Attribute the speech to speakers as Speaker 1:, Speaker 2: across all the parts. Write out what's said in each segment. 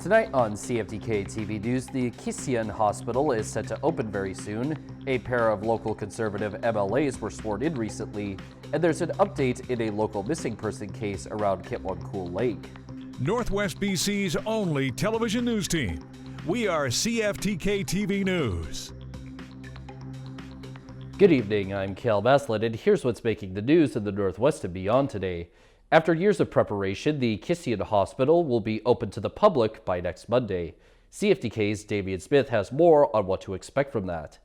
Speaker 1: Tonight on CFTK-TV News, the Kissian Hospital is set to open very soon. A pair of local conservative MLAs were sworn in recently, and there's an update in a local missing person case around Kitwancool Lake.
Speaker 2: Northwest BC's only television news team. We are CFTK-TV News.
Speaker 1: Good evening, I'm Cal Maslin, and here's what's making the news in the Northwest and beyond today. After years of preparation, the Kissian Hospital will be open to the public by next Monday. CFTK's Damian Smith has more on what to expect from that.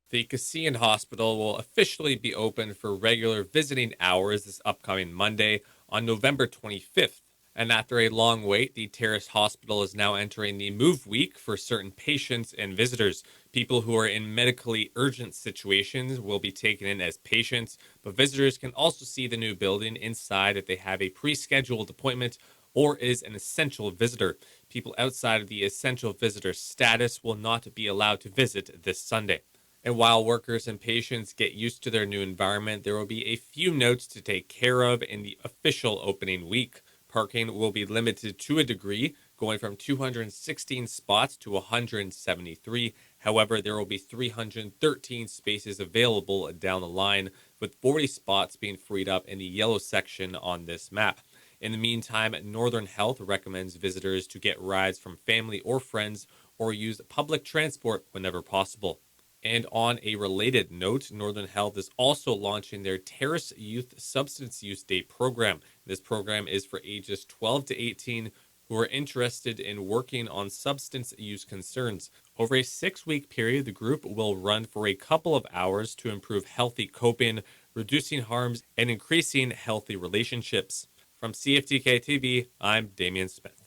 Speaker 3: The Kissian Hospital will officially be open for regular visiting hours this upcoming Monday on November 25th. And after a long wait, the Terrace Hospital is now entering the move week for certain patients and visitors. People who are in medically urgent situations will be taken in as patients, but visitors can also see the new building inside if they have a pre-scheduled appointment or is an essential visitor. People outside of the essential visitor status will not be allowed to visit this Sunday. And while workers and patients get used to their new environment, there will be a few notes to take care of in the official opening week. Parking will be limited to a degree, going from 216 spots to 173. However, there will be 313 spaces available down the line, with 40 spots being freed up in the yellow section on this map. In the meantime, Northern Health recommends visitors to get rides from family or friends or use public transport whenever possible. And on a related note, Northern Health is also launching their Terrace Youth Substance Use Day program. This program is for ages 12 to 18 who are interested in working on substance use concerns. Over a 6-week period, the group will run for a couple of hours to improve healthy coping, reducing harms, and increasing healthy relationships. From CFTK-TV, I'm Damian Smith.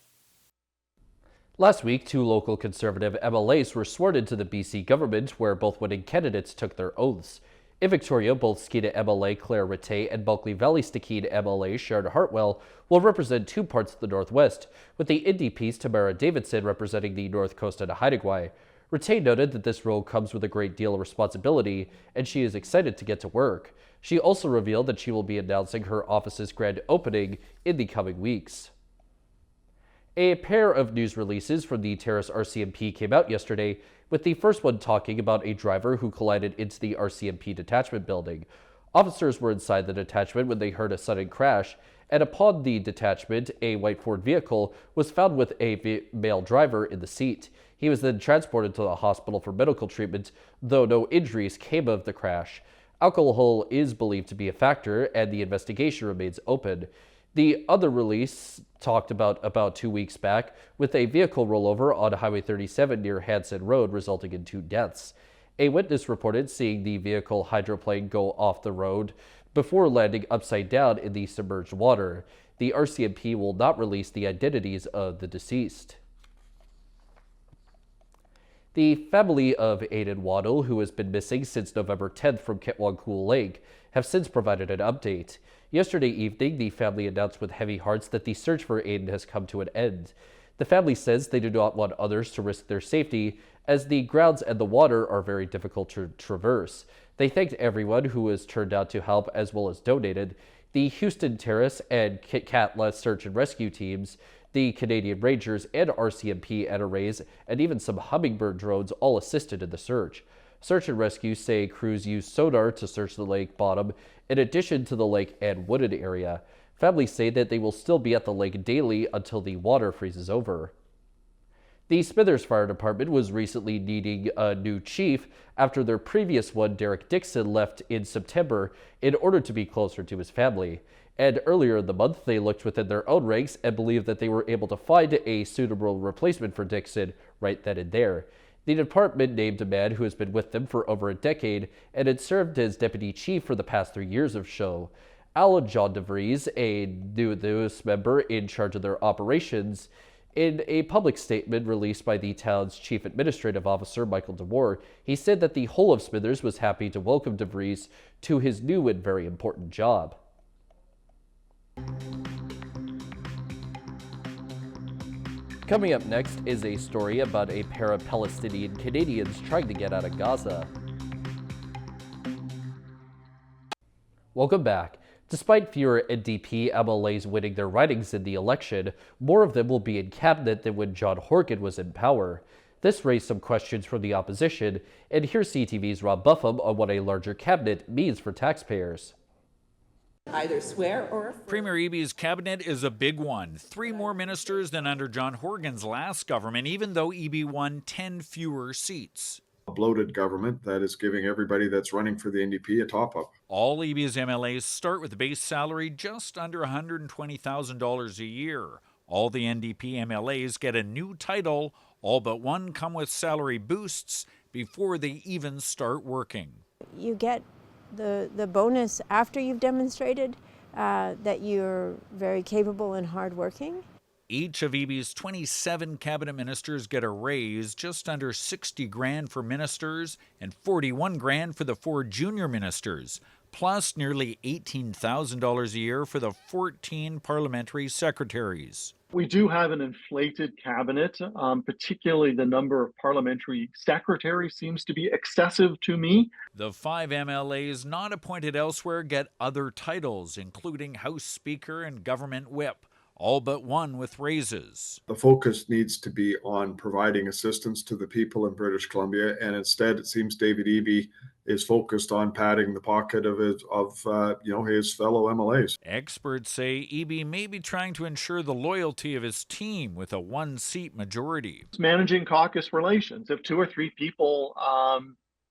Speaker 1: Last week, 2 local conservative MLAs were sworn into the BC government, where both winning candidates took their oaths. In Victoria, both Skeena MLA Claire Rattay and Bulkley Valley Stikeen MLA Sharon Hartwell will represent 2 parts of the Northwest, with the NDP's Tamara Davidson representing the North Coast and Haida. Rattay noted that this role comes with a great deal of responsibility, and she is excited to get to work. She also revealed that she will be announcing her office's grand opening in the coming weeks. A pair of news releases from the Terrace RCMP came out yesterday, with the first one talking about a driver who collided into the RCMP detachment building. Officers were inside the detachment when they heard a sudden crash, and upon the detachment, a white Ford vehicle was found with a male driver in the seat. He was then transported to the hospital for medical treatment, though no injuries came of the crash. Alcohol is believed to be a factor, and the investigation remains open. The other release talked about 2 weeks back with a vehicle rollover on Highway 37 near Hanson Road, resulting in 2 deaths. A witness reported seeing the vehicle hydroplane go off the road before landing upside down in the submerged water. The RCMP will not release the identities of the deceased. The family of Aidan Waddle, who has been missing since November 10th from Kitwancool Lake, have since provided an update. Yesterday evening, the family announced with heavy hearts that the search for Aidan has come to an end. The family says they do not want others to risk their safety, as the grounds and the water are very difficult to traverse. They thanked everyone who has turned out to help as well as donated. The Houston Terrace and Kitcatla search and rescue teams, the Canadian Rangers and RCMP NRAs, and even some Hummingbird drones all assisted in the search. Search and rescue say crews used sonar to search the lake bottom in addition to the lake and wooded area. Families say that they will still be at the lake daily until the water freezes over. The Smithers Fire Department was recently needing a new chief after their previous one, Derek Dixon, left in September in order to be closer to his family. And earlier in the month, they looked within their own ranks and believed that they were able to find a suitable replacement for Dixon right then and there. The department named a man who has been with them for over a decade and had served as deputy chief for the past 3 years of show. Alan John DeVries, a newest member in charge of their operations, in a public statement released by the town's chief administrative officer, Michael DeWar, he said that the whole of Smithers was happy to welcome DeVries to his new and very important job. Coming up next is a story about a pair of Palestinian Canadians trying to get out of Gaza. Welcome back. Despite fewer NDP MLAs winning their ridings in the election, more of them will be in cabinet than when John Horgan was in power. This raised some questions from the opposition, and here's CTV's Rob Buffum on what a larger cabinet means for taxpayers.
Speaker 4: Either swear or affirm.
Speaker 5: Premier Eby's cabinet is a big one. 3 more ministers than under John Horgan's last government, even though Eby won 10 fewer seats.
Speaker 6: A bloated government that is giving everybody that's running for the NDP a top-up.
Speaker 5: All Eby's MLAs start with a base salary just under $120,000 a year. All the NDP MLAs get a new title. All but one come with salary boosts before they even start working.
Speaker 7: You get the bonus after you've demonstrated that you're very capable and hardworking.
Speaker 5: Each of Eby's 27 cabinet ministers get a raise, just under $60,000 for ministers and $41,000 for the 4 junior ministers, plus nearly $18,000 a year for the 14 parliamentary secretaries.
Speaker 8: We do have an inflated cabinet, particularly the number of parliamentary secretaries seems to be excessive to me.
Speaker 5: The 5 MLAs not appointed elsewhere get other titles, including House Speaker and Government Whip, all but one with raises.
Speaker 6: The focus needs to be on providing assistance to the people in British Columbia, and instead it seems David Eby is focused on padding the pocket of his fellow MLAs.
Speaker 5: Experts say Eby may be trying to ensure the loyalty of his team with a 1-seat majority.
Speaker 8: It's managing caucus relations. If 2 or 3 people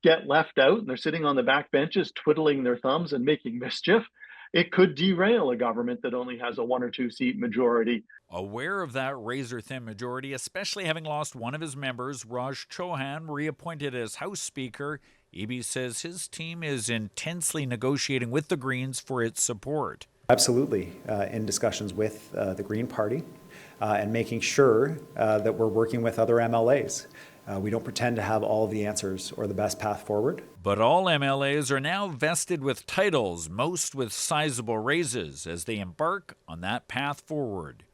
Speaker 8: get left out and they're sitting on the back benches twiddling their thumbs and making mischief, it could derail a government that only has a 1 or 2 seat majority.
Speaker 5: Aware of that razor-thin majority, especially having lost one of his members, Raj Chauhan, reappointed as House Speaker, Eby says his team is intensely negotiating with the Greens for its support.
Speaker 9: Absolutely, in discussions with the Green Party and making sure that we're working with other MLAs. We don't pretend to have all of the answers or the best path forward.
Speaker 5: But all MLAs are now vested with titles, most with sizable raises, as they embark on that path forward.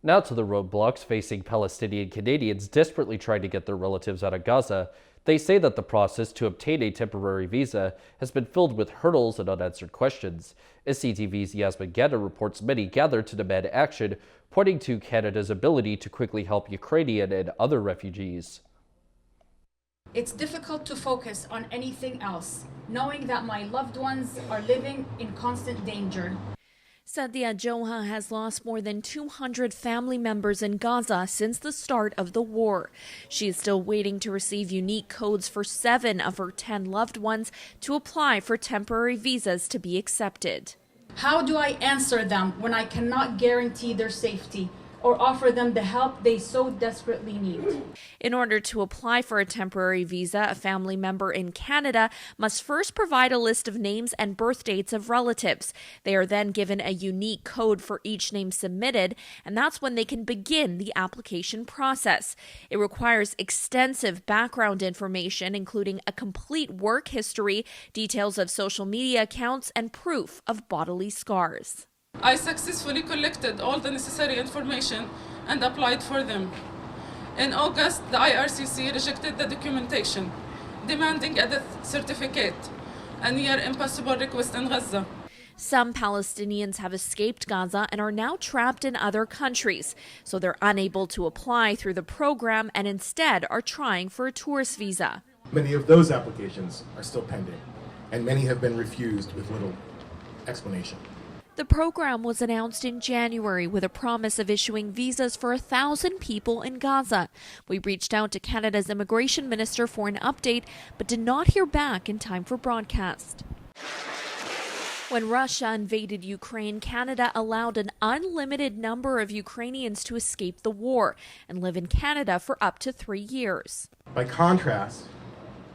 Speaker 1: Now to the roadblocks facing Palestinian Canadians desperately trying to get their relatives out of Gaza. They say that the process to obtain a temporary visa has been filled with hurdles and unanswered questions. CTV's Yasmin Gada reports many gathered to demand action, pointing to Canada's ability to quickly help Ukrainian and other refugees.
Speaker 10: It's difficult to focus on anything else, knowing that my loved ones are living in constant danger.
Speaker 11: Sadia Joha has lost more than 200 family members in Gaza since the start of the war. She is still waiting to receive unique codes for 7 of her 10 loved ones to apply for temporary visas to be accepted.
Speaker 10: How do I answer them when I cannot guarantee their safety or offer them the help they so desperately need?
Speaker 11: In order to apply for a temporary visa, a family member in Canada must first provide a list of names and birth dates of relatives. They are then given a unique code for each name submitted, and that's when they can begin the application process. It requires extensive background information, including a complete work history, details of social media accounts, and proof of bodily scars.
Speaker 12: I successfully collected all the necessary information and applied for them. In August, the IRCC rejected the documentation, demanding a death certificate, a near impossible request in Gaza.
Speaker 11: Some Palestinians have escaped Gaza and are now trapped in other countries, so they're unable to apply through the program and instead are trying for a tourist visa.
Speaker 13: Many of those applications are still pending, and many have been refused with little explanation.
Speaker 11: The program was announced in January with a promise of issuing visas for 1,000 people in Gaza. We reached out to Canada's immigration minister for an update, but did not hear back in time for broadcast. When Russia invaded Ukraine, Canada allowed an unlimited number of Ukrainians to escape the war and live in Canada for up to 3 years.
Speaker 13: By contrast,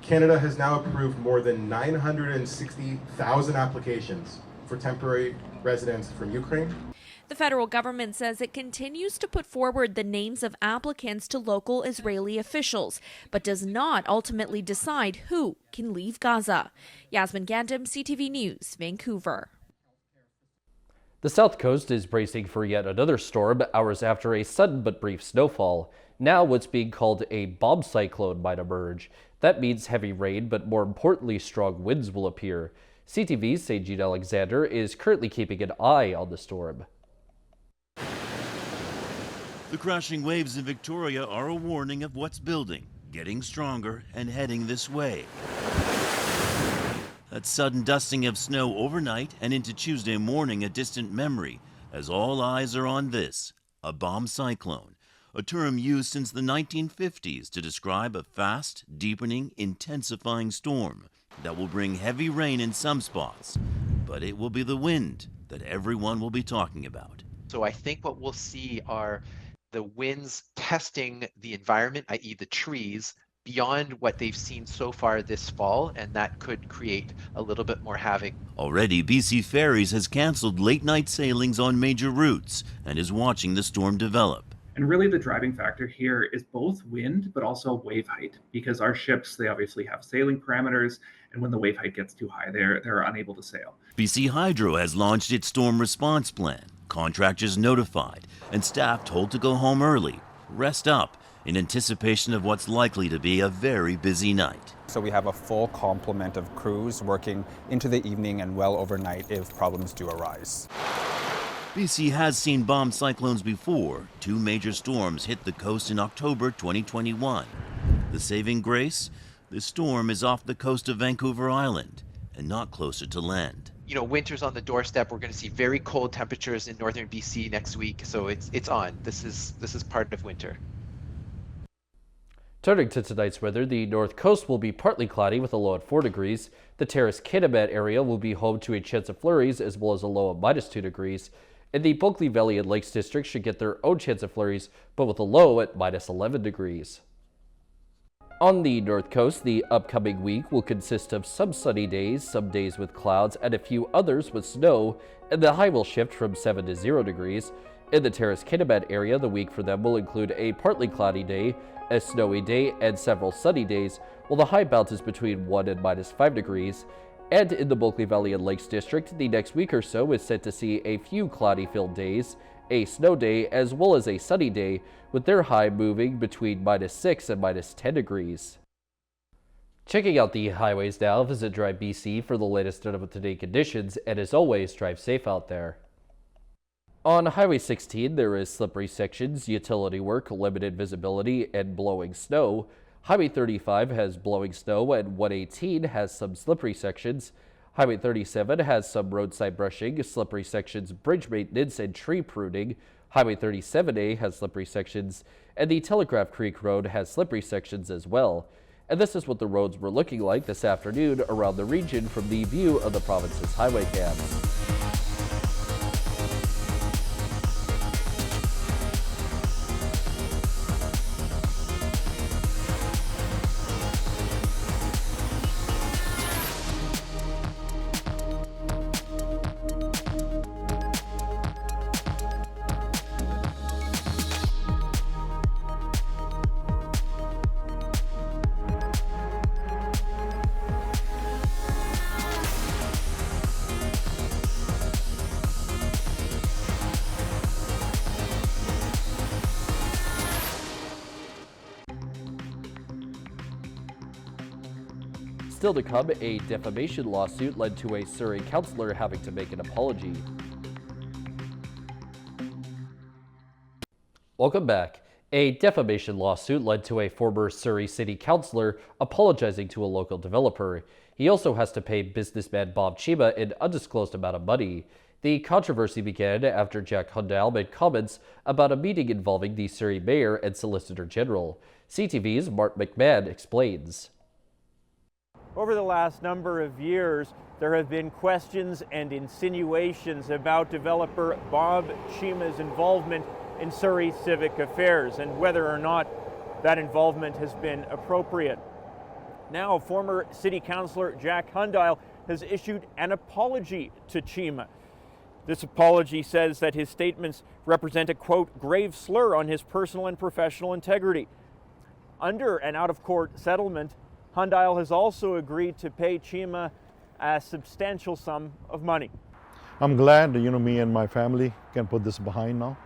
Speaker 13: Canada has now approved more than 960,000 applications for temporary residents from Ukraine.
Speaker 11: The federal government says it continues to put forward the names of applicants to local Israeli officials, but does not ultimately decide who can leave Gaza. Yasmin Gandam, CTV News, Vancouver.
Speaker 1: The South Coast is bracing for yet another storm hours after a sudden but brief snowfall. Now what's being called a bomb cyclone might emerge. That means heavy rain, but more importantly, strong winds will appear. CTV's St. Jean Alexander is currently keeping an eye on the storm.
Speaker 14: The crashing waves in Victoria are a warning of what's building, getting stronger and heading this way. That sudden dusting of snow overnight and into Tuesday morning a distant memory, as all eyes are on this, a bomb cyclone, a term used since the 1950s to describe a fast, deepening, intensifying storm that will bring heavy rain in some spots, but it will be the wind that everyone will be talking about.
Speaker 15: So I think what we'll see are the winds testing the environment, i.e. the trees, beyond what they've seen so far this fall, and that could create a little bit more havoc.
Speaker 14: Already, BC Ferries has canceled late-night sailings on major routes and is watching the storm develop.
Speaker 16: And really the driving factor here is both wind, but also wave height, because our ships, they obviously have sailing parameters, and when the wave height gets too high, they're unable to sail.
Speaker 14: BC Hydro has launched its storm response plan. Contractors notified and staff told to go home early, rest up, in anticipation of what's likely to be a very busy night.
Speaker 17: So we have a full complement of crews working into the evening and well overnight if problems do arise.
Speaker 14: BC has seen bomb cyclones before. 2 major storms hit the coast in October 2021. The saving grace? The storm is off the coast of Vancouver Island and not closer to land.
Speaker 15: You know, winter's on the doorstep. We're going to see very cold temperatures in northern BC next week, so it's on. This is part of winter.
Speaker 1: Turning to tonight's weather, the north coast will be partly cloudy with a low at 4 degrees. The Terrace-Kitimat area will be home to a chance of flurries as well as a low of -2 degrees. And the Bulkley Valley and Lakes District should get their own chance of flurries, but with a low at -11 degrees. On the north coast, the upcoming week will consist of some sunny days, some days with clouds, and a few others with snow, and the high will shift from 7 to 0 degrees. In the Terrace-Kitimat area, the week for them will include a partly cloudy day, a snowy day, and several sunny days, while the high bounces between 1 and -5 degrees. And in the Bulkley Valley and Lakes District, the next week or so is set to see a few cloudy-filled days, a snow day, as well as a sunny day, with their high moving between -6 and -10 degrees. Checking out the highways now, visit Drive BC for the latest on up-to-date conditions, and as always, drive safe out there. On Highway 16, there is slippery sections, utility work, limited visibility, and blowing snow. Highway 35 has blowing snow, and 118 has some slippery sections. Highway 37 has some roadside brushing, slippery sections, bridge maintenance, and tree pruning. Highway 37A has slippery sections, and the Telegraph Creek Road has slippery sections as well. And this is what the roads were looking like this afternoon around the region from the view of the province's highway cams. Still to come, a defamation lawsuit led to a Surrey councillor having to make an apology. Welcome back. A defamation lawsuit led to a former Surrey city councillor apologizing to a local developer. He also has to pay businessman Bob Chima an undisclosed amount of money. The controversy began after Jack Hundal made comments about a meeting involving the Surrey mayor and Solicitor General. CTV's Mark McMahon explains.
Speaker 18: Over the last number of years, there have been questions and insinuations about developer Bob Chima's involvement in Surrey civic affairs and whether or not that involvement has been appropriate. Now, former City Councillor Jack Hundal has issued an apology to Chima. This apology says that his statements represent a, quote, grave slur on his personal and professional integrity. Under an out-of-court settlement, Hundal has also agreed to pay Chima a substantial sum of money.
Speaker 19: I'm glad, me and my family can put this behind now,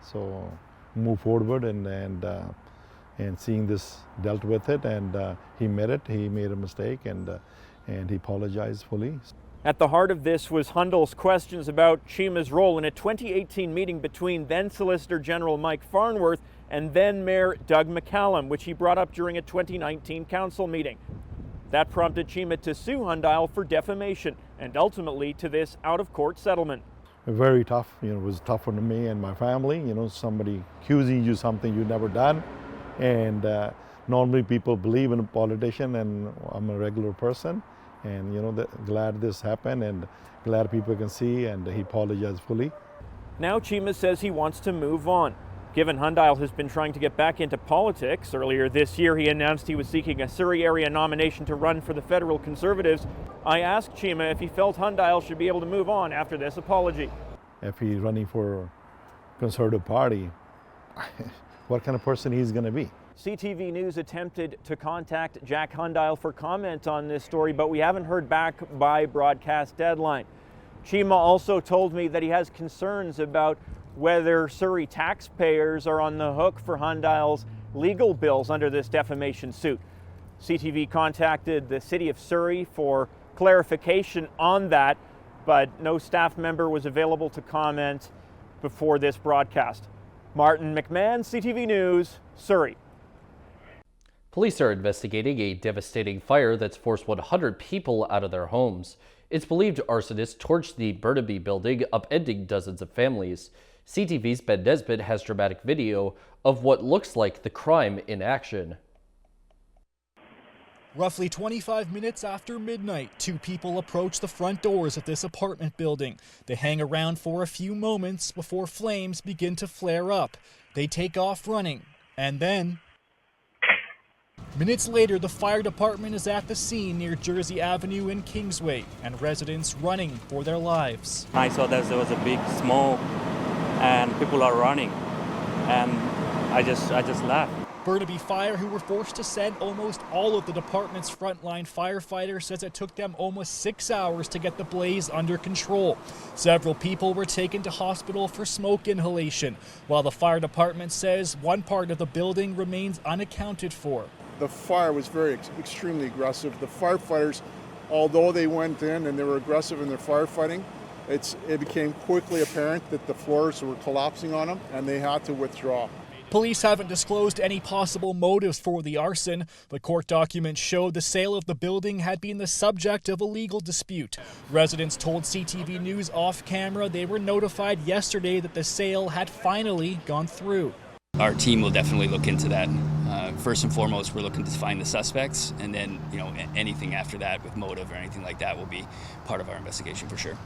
Speaker 19: So move forward and seeing this dealt with it, and he made a mistake, and and he apologized fully.
Speaker 18: At the heart of this was Hundel's questions about Chima's role in a 2018 meeting between then Solicitor General Mike Farnworth and then Mayor Doug McCallum, which he brought up during a 2019 council meeting. That prompted Chima to sue Hundal for defamation and ultimately to this out-of-court settlement.
Speaker 19: Very tough, it was tough for me and my family, somebody accusing you something you've never done. And normally people believe in a politician, and I'm a regular person. And glad this happened, and glad people can see, and he apologized fully.
Speaker 18: Now Chima says he wants to move on. Given Hundal has been trying to get back into politics, earlier this year he announced he was seeking a Surrey area nomination to run for the federal Conservatives. I asked Chima if he felt Hundal should be able to move on after this apology.
Speaker 19: If he's running for Conservative Party, what kind of person he's going to be?
Speaker 18: CTV News attempted to contact Jack Hundal for comment on this story, but we haven't heard back by broadcast deadline. Chima also told me that he has concerns about whether Surrey taxpayers are on the hook for Hundal's legal bills under this defamation suit. CTV contacted the City of Surrey for clarification on that, but no staff member was available to comment before this broadcast. Martin McMahon, CTV News, Surrey.
Speaker 1: Police are investigating a devastating fire that's forced 100 people out of their homes. It's believed arsonists torched the Burnaby building, upending dozens of families. CTV's Ben Nesbitt has dramatic video of what looks like the crime in action.
Speaker 20: Roughly 25 minutes after midnight, two people approach the front doors of this apartment building. They hang around for a few moments before flames begin to flare up. They take off running, and then minutes later, the fire department is at the scene near Jersey Avenue and Kingsway, and residents running for their lives.
Speaker 21: I saw that there was a big smoke and people are running, and I just left.
Speaker 20: Burnaby Fire, who were forced to send almost all of the department's frontline firefighters, says it took them almost 6 hours to get the blaze under control. Several people were taken to hospital for smoke inhalation, while the fire department says one part of the building remains unaccounted for.
Speaker 22: The fire was extremely aggressive. The firefighters, although they went in and they were aggressive in their firefighting, it became quickly apparent that the floors were collapsing on them and they had to withdraw.
Speaker 20: Police haven't disclosed any possible motives for the arson, but court documents show the sale of the building had been the subject of a legal dispute. Residents told CTV News off camera they were notified yesterday that the sale had finally gone through.
Speaker 23: Our team will definitely look into that. First and foremost, we're looking to find the suspects, and then anything after that with motive or anything like that will be part of our investigation for sure.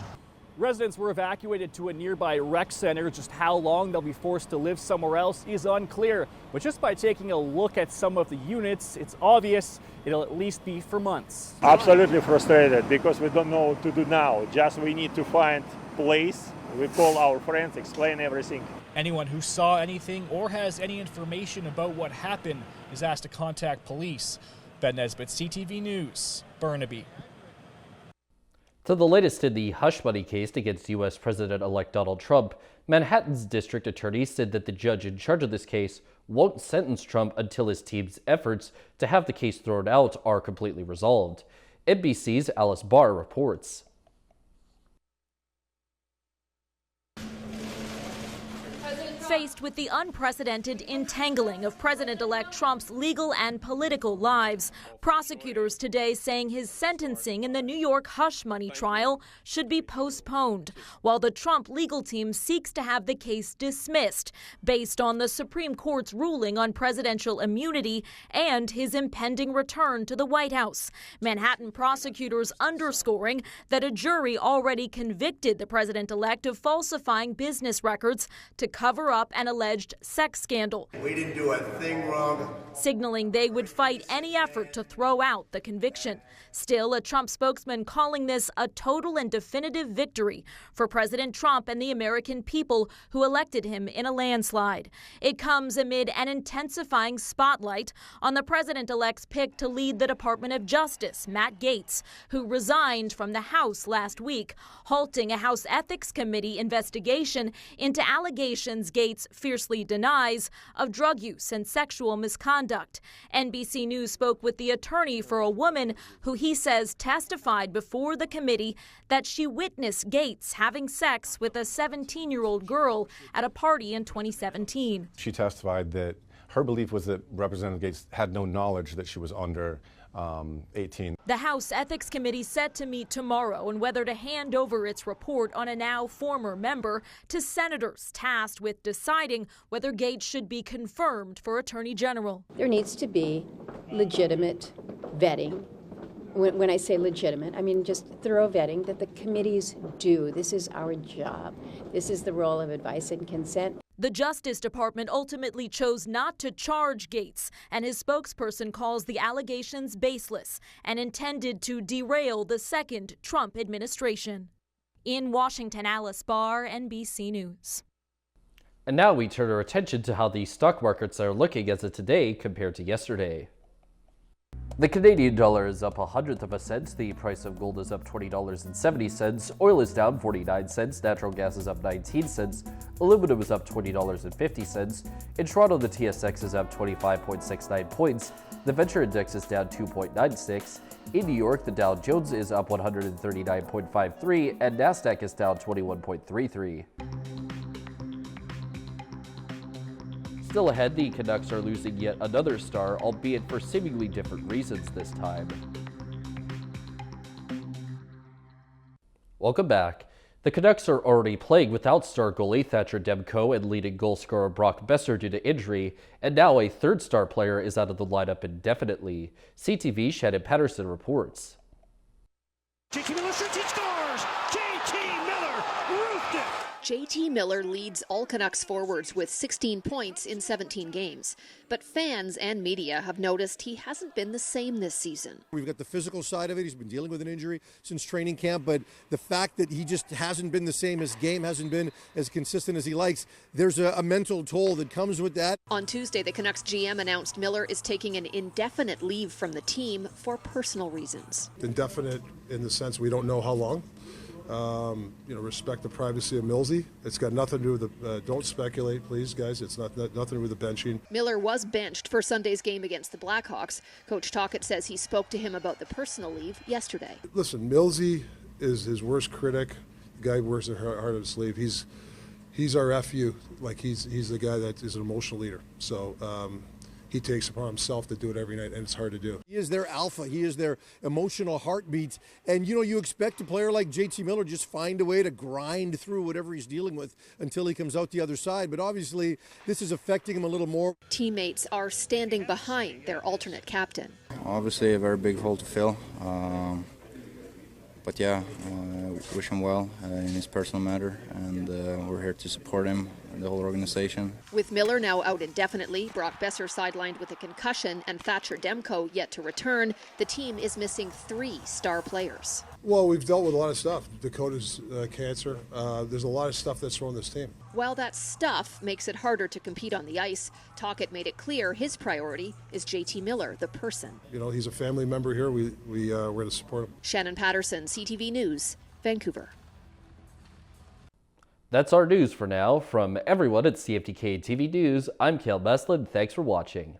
Speaker 20: Residents were evacuated to a nearby rec center. Just how long they'll be forced to live somewhere else is unclear. But just by taking a look at some of the units, it's obvious it'll at least be for months.
Speaker 24: Absolutely frustrated because we don't know what to do now. Just we need to find place. We call our friends, explain everything.
Speaker 20: Anyone who saw anything or has any information about what happened is asked to contact police. Ben Nesbitt, CTV News, Burnaby.
Speaker 1: To the latest in the hush money case against U.S. President-elect Donald Trump, Manhattan's district attorney said that the judge in charge of this case won't sentence Trump until his team's efforts to have the case thrown out are completely resolved. NBC's Alice Barr reports.
Speaker 25: Faced with the unprecedented entangling of President-elect Trump's legal and political lives, prosecutors today saying his sentencing in the New York hush money trial should be postponed, while the Trump legal team seeks to have the case dismissed based on the Supreme Court's ruling on presidential immunity and his impending return to the White House. Manhattan prosecutors underscoring that a jury already convicted the president-elect of falsifying business records to cover up an alleged sex scandal.
Speaker 26: We didn't do a thing wrong.
Speaker 25: Signaling they would fight any effort to throw out the conviction. Still, a Trump spokesman calling this a total and definitive victory for President Trump and the American people who elected him in a landslide. It comes amid an intensifying spotlight on the president-elect's pick to lead the Department of Justice, Matt Gaetz, who resigned from the House last week, halting a House Ethics Committee investigation into allegations allegations Gates fiercely denies of drug use and sexual misconduct. NBC News spoke with the attorney for a woman who he says testified before the committee that she witnessed Gates having sex with a 17-year-old girl at a party in 2017.
Speaker 2: She testified that her belief was that Representative Gates had no knowledge that she was under 18.
Speaker 25: The House Ethics Committee set to meet tomorrow on whether to hand over its report on a now former member to senators tasked with deciding whether Gates should be confirmed for Attorney General.
Speaker 3: There needs to be legitimate vetting. When I say legitimate, I mean just thorough vetting that the committees do. This is our job. This is the role of advice and consent.
Speaker 25: The Justice Department ultimately chose not to charge Gates, and his spokesperson calls the allegations baseless and intended to derail the second Trump administration. In Washington, Alice Barr, NBC News.
Speaker 1: And now we turn our attention to how the stock markets are looking as of today compared to yesterday. The Canadian dollar is up 1/100 of a cent. The price of gold is up $20.70. Oil is down 49 cents. Natural gas is up 19 cents. Aluminum is up $20.50. In Toronto, the TSX is up 25.69 points. The Venture Index is down 2.96. In New York, the Dow Jones is up 139.53, and NASDAQ is down 21.33. Still ahead, the Canucks are losing yet another star, albeit for seemingly different reasons this time. Welcome back. The Canucks are already playing without star goalie Thatcher Demko and leading goal scorer Brock Besser due to injury, and now a third star player is out of the lineup indefinitely. CTV's Shannon Patterson reports.
Speaker 4: JT Miller shoots, he scores! JT Miller roofed it!
Speaker 6: JT Miller leads all Canucks forwards with 16 points in 17 games. But fans and media have noticed he hasn't been the same this season.
Speaker 7: We've got the physical side of it. He's been dealing with an injury since training camp, but the fact that he just hasn't been the same, his game hasn't been as consistent as he likes, there's a mental toll that comes with that.
Speaker 6: On Tuesday, the Canucks GM announced Miller is taking an indefinite leave from the team for personal reasons.
Speaker 22: Indefinite in the sense we don't know how long. Respect the privacy of Millsy. It's got nothing to do with the, don't speculate, please, guys. It's nothing to do with the benching.
Speaker 6: Miller was benched for Sunday's game against the Blackhawks. Coach Tocchet says he spoke to him about the personal leave yesterday.
Speaker 22: Listen, Millsy is his worst critic. The guy who wears the heart of his sleeve. He's our FU. Like he's the guy that is an emotional leader. So he takes upon himself to do it every night, and it's hard to do.
Speaker 7: He is their alpha. He is their emotional heartbeat. And, you expect a player like JT Miller just find a way to grind through whatever he's dealing with until he comes out the other side. But obviously, this is affecting him a little more.
Speaker 6: Teammates are standing behind their alternate captain.
Speaker 8: Obviously, a very big hole to fill. But yeah, wish him well in his personal matter, and we're here to support him and the whole organization.
Speaker 6: With Miller now out indefinitely, Brock Besser sidelined with a concussion, and Thatcher Demko yet to return, the team is missing 3 star players.
Speaker 22: Well, we've dealt with a lot of stuff. Dakota's cancer. There's a lot of stuff that's wrong with this team.
Speaker 6: While that stuff makes it harder to compete on the ice, Tocchet made it clear his priority is JT Miller, the person.
Speaker 22: He's a family member here. We're going to support him.
Speaker 6: Shannon Patterson, CTV News, Vancouver.
Speaker 1: That's our news for now. From everyone at CFTK-TV News, I'm Cale Meslin. Thanks for watching.